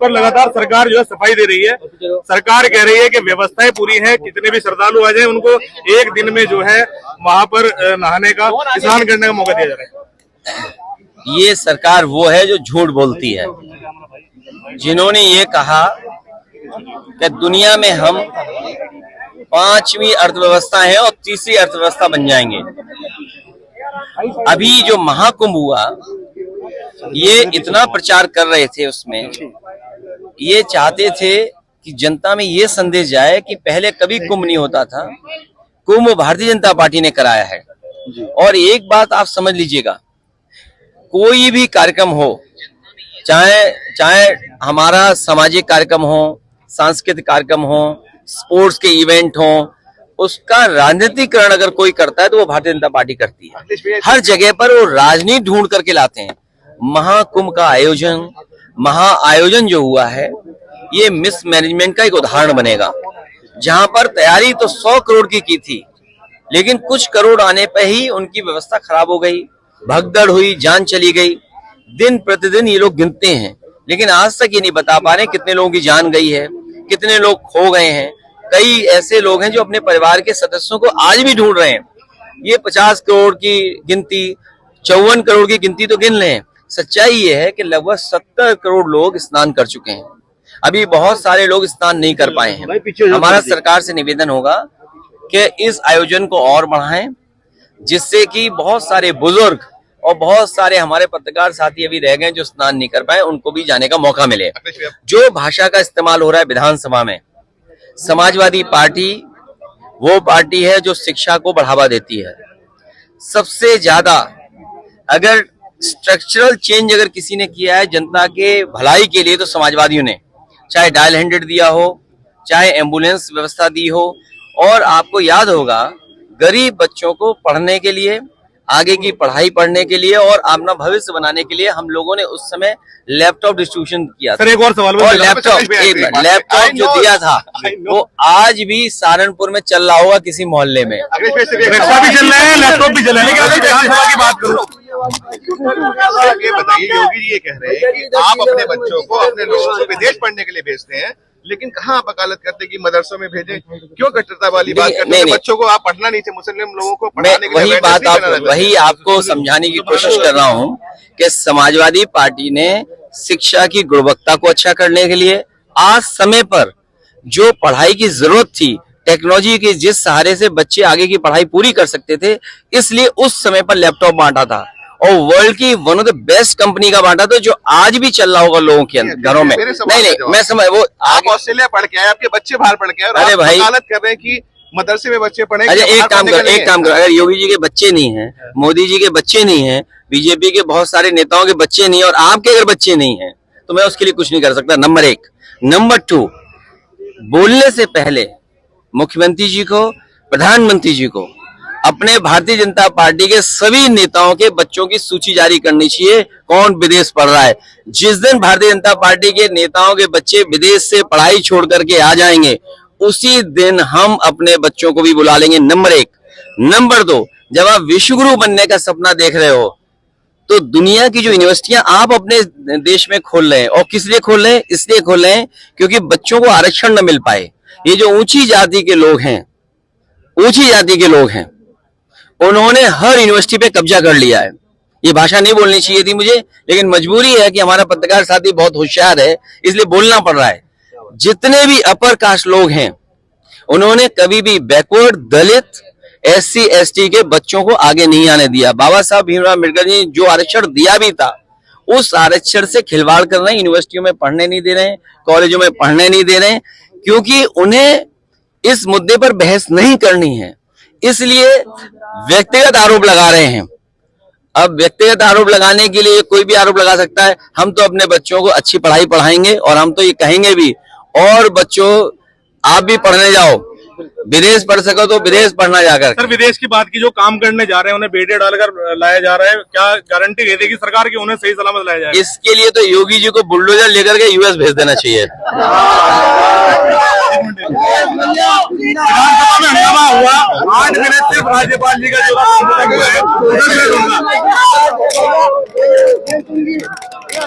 पर लगातार सरकार जो है सफाई दे रही है। सरकार कह रही है कि व्यवस्थाएं पूरी हैं, कितने भी श्रद्धालु आ जाए उनको एक दिन में जो है वहां पर नहाने का, स्नान करने का मौका दिया जा रहा है। ये सरकार वो है जो झूठ बोलती है, जिन्होंने ये कहा कि दुनिया में हम 5वीं अर्थव्यवस्था है और तीसरी अर्थव्यवस्था बन जाएंगे। अभी जो महाकुंभ हुआ, ये इतना प्रचार कर रहे थे, उसमें ये चाहते थे कि जनता में ये संदेश जाए कि पहले कभी कुंभ नहीं होता था, कुंभ भारतीय जनता पार्टी ने कराया है। और एक बात आप समझ लीजिएगा, कोई भी कार्यक्रम हो, चाहे हमारा सामाजिक कार्यक्रम हो, सांस्कृतिक कार्यक्रम हो, स्पोर्ट्स के इवेंट हो, उसका राजनीतिकरण अगर कोई करता है तो वो भारतीय जनता पार्टी करती है। हर जगह पर वो राजनीति ढूंढ करके लाते हैं। महाकुंभ का महाआयोजन जो हुआ है, ये मिसमैनेजमेंट का एक उदाहरण बनेगा, जहां पर तैयारी तो 100 करोड़ की थी, लेकिन कुछ करोड़ आने पे ही उनकी व्यवस्था खराब हो गई, भगदड़ हुई, जान चली गई। दिन प्रतिदिन ये लोग गिनते हैं, लेकिन आज तक ये नहीं बता पा रहे कितने लोगों की जान गई है, कितने लोग खो गए हैं। कई ऐसे लोग हैं जो अपने परिवार के सदस्यों को आज भी ढूंढ रहे हैं। ये 50 करोड़ की गिनती, 54 करोड़ की गिनती तो गिन लें, सच्चाई ये है कि लगभग 70 करोड़ लोग स्नान कर चुके हैं। अभी बहुत सारे लोग स्नान नहीं कर पाए हैं। हमारा सरकार से निवेदन होगा कि इस आयोजन को और बढ़ाएं, जिससे कि बहुत सारे बुजुर्ग और बहुत सारे हमारे पत्रकार साथी अभी रह गए जो स्नान नहीं कर पाए, उनको भी जाने का मौका मिले। जो भाषा का इस्तेमाल हो रहा है विधानसभा में, समाजवादी पार्टी वो पार्टी है जो शिक्षा को बढ़ावा देती है। सबसे ज्यादा अगर स्ट्रक्चरल चेंज अगर किसी ने किया है जनता के भलाई के लिए, तो समाजवादियों ने, चाहे डायल 100 दिया हो, चाहे एम्बुलेंस व्यवस्था दी हो। और आपको याद होगा, गरीब बच्चों को पढ़ने के लिए, आगे की पढ़ाई पढ़ने के लिए और अपना भविष्य बनाने के लिए हम लोगों ने उस समय लैपटॉप डिस्ट्रीब्यूशन किया था। सर एक और सवाल, और लैपटॉप जो दिया था वो आज भी सहारनपुर में चल रहा होगा किसी मोहल्ले में। रिक्शा भी चल रहे हैं, लैपटॉप भी चल रहे हैं। विधानसभा की बात करूं, ये बताइए, योगी जी ये कह रहे हैं कि आप अपने बच्चों को, अपने लोगों को विदेश पढ़ने के लिए भेजते हैं, लेकिन कहाँ आप वकालत करते कि मदरसों में भेजें? क्यों कट्टरता वाली बात करते हैं? बच्चों को आप पढ़ना नहीं थे, मुस्लिम लोगों को पढ़ाने के लिए वही आपको समझाने की कोशिश कर रहा हूँ कि समाजवादी पार्टी ने शिक्षा की गुणवत्ता को अच्छा करने के लिए आज समय पर जो पढ़ाई की जरूरत थी, टेक्नोलॉजी के जिस सहारे से बच्चे आगे की पढ़ाई पूरी कर सकते थे, इसलिए उस समय पर लैपटॉप बांटा था और वर्ल्ड की one of the best company का बांटा था, जो आज भी चल रहा होगा लोगों के घरों में। नहीं, मैं समझ, वो आप ऑस्ट्रेलिया पढ़ के आए, आपके बच्चे बाहर पढ़ के आए, अरे भाई वकालत कर रहे हैं कि मदरसे में बच्चे पढ़े। अरे एक काम करो, अगर योगी जी के बच्चे नहीं हैं, मोदी जी के बच्चे नहीं हैं, बीजेपी के बहुत सारे नेताओं के बच्चे नहीं है, और आपके अगर बच्चे नहीं हैं, तो मैं उसके लिए कुछ नहीं कर सकता। नंबर 1। नंबर 2, बोलने से पहले मुख्यमंत्री जी को, प्रधानमंत्री जी को अपने भारतीय जनता पार्टी के सभी नेताओं के बच्चों की सूची जारी करनी चाहिए, कौन विदेश पढ़ रहा है। जिस दिन भारतीय जनता पार्टी के नेताओं के बच्चे विदेश से पढ़ाई छोड़ करके आ जाएंगे, उसी दिन हम अपने बच्चों को भी बुला लेंगे। नंबर 1। नंबर 2, जब आप विश्वगुरु बनने का सपना देख रहे हो, तो दुनिया की जो यूनिवर्सिटियां आप अपने देश में खोल रहे हैं, और किस लिए खोल रहे हैं? इसलिए खोल रहे हैं क्योंकि बच्चों को आरक्षण न मिल पाए। ये जो ऊंची जाति के लोग हैं, उन्होंने हर यूनिवर्सिटी पे कब्जा कर लिया है। ये भाषा नहीं बोलनी चाहिए थी मुझे, लेकिन मजबूरी है कि हमारा पत्रकार साथी बहुत होशियार है, इसलिए बोलना पड़ रहा है। जितने भी अपर कास्ट लोग हैं, उन्होंने कभी भी बैकवर्ड, दलित, SC ST के बच्चों को आगे नहीं आने दिया। बाबा साहब भीमराव अम्बेडकर जी जो आरक्षण दिया भी था, उस आरक्षण से खिलवाड़ कर रहे हैं। यूनिवर्सिटियों में पढ़ने नहीं दे रहे हैं, कॉलेजों में पढ़ने नहीं दे रहे हैं, क्योंकि उन्हें इस मुद्दे पर बहस नहीं करनी है, इसलिए व्यक्तिगत आरोप लगा रहे हैं। अब व्यक्तिगत आरोप लगाने के लिए कोई भी आरोप लगा सकता है। हम तो अपने बच्चों को अच्छी पढ़ाई पढ़ाएंगे, और हम तो ये कहेंगे भी, और बच्चों आप भी पढ़ने जाओ, विदेश पढ़ सको तो विदेश पढ़ना जाकर। सर विदेश की बात की, जो काम करने जा रहे हैं उन्हें बेटे डालकर लाया जा रहा है, क्या गारंटी दे देगी सरकार की उन्हें सही सलामत लाया जाएगा? इसके लिए तो योगी जी को बुलडोजर लेकर के US भेज देना चाहिए। विधानसभा में हंगामा हुआ, 8 मिनट सिर्फ राज्यपाल जी का जो हुआ है, हैं।